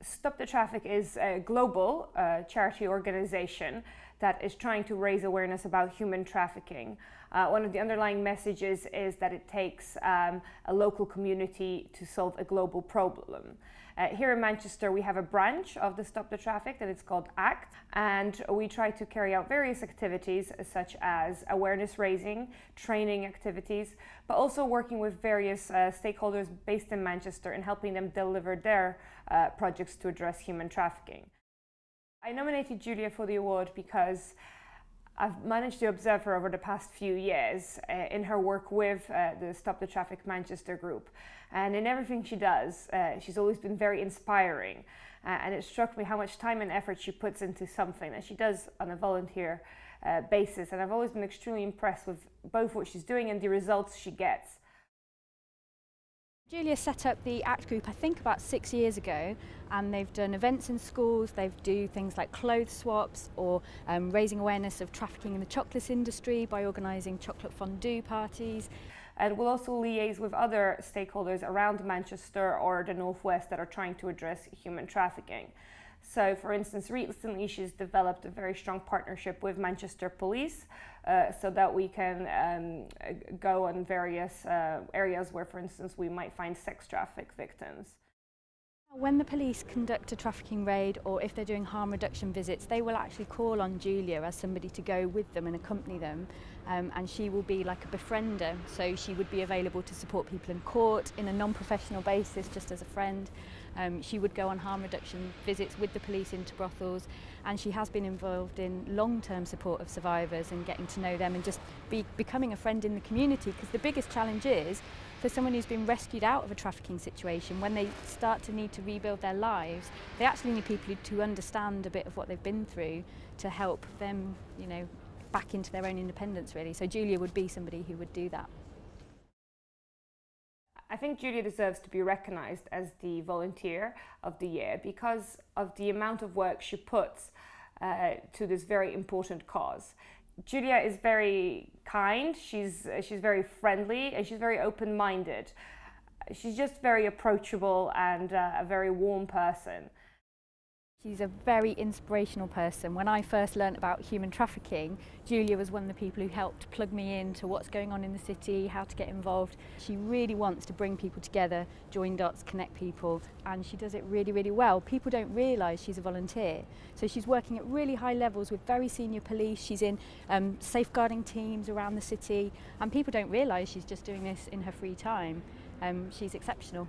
Stop the Traffik is a global charity organization that is trying to raise awareness about human trafficking. One of the underlying messages is that it takes a local community to solve a global problem. Here in Manchester we have a branch of the Stop the Traffik that it's called ACT, and we try to carry out various activities such as awareness raising, training activities, but also working with various stakeholders based in Manchester and helping them deliver their projects to address human trafficking. I nominated Julia for the award because I've managed to observe her over the past few years in her work with the Stop the Traffik Manchester group, and in everything she does she's always been very inspiring, and it struck me how much time and effort she puts into something that she does on a volunteer basis, and I've always been extremely impressed with both what she's doing and the results she gets. Julia set up the ACT group I think about 6 years ago, and they've done events in schools. They do things like clothes swaps or raising awareness of trafficking in the chocolate industry by organising chocolate fondue parties. And we'll also liaise with other stakeholders around Manchester or the Northwest that are trying to address human trafficking. So, for instance, recently she's developed a very strong partnership with Manchester Police so that we can go on various areas where, for instance, we might find sex traffic victims. When the police conduct a trafficking raid, or if they're doing harm reduction visits, they will actually call on Julia as somebody to go with them and accompany them, and she will be like a befriender, so she would be available to support people in court in a non-professional basis, just as a friend. She would go on harm reduction visits with the police into brothels, and she has been involved in long-term support of survivors and getting to know them and just becoming a friend in the community, because the biggest challenge is for someone who's been rescued out of a trafficking situation, when they start to need to rebuild their lives, they actually need people to understand a bit of what they've been through to help them, back into their own independence, really. So Julia would be somebody who would do that. I think Julia deserves to be recognised as the Volunteer of the Year because of the amount of work she puts to this very important cause. Julia is very kind, she's very friendly, and she's very open-minded. She's just very approachable and a very warm person. She's a very inspirational person. When I first learnt about human trafficking, Julia was one of the people who helped plug me into what's going on in the city, how to get involved. She really wants to bring people together, join dots, connect people, and she does it really, really well. People don't realise she's a volunteer. So she's working at really high levels with very senior police. She's in safeguarding teams around the city, and people don't realise she's just doing this in her free time. She's exceptional.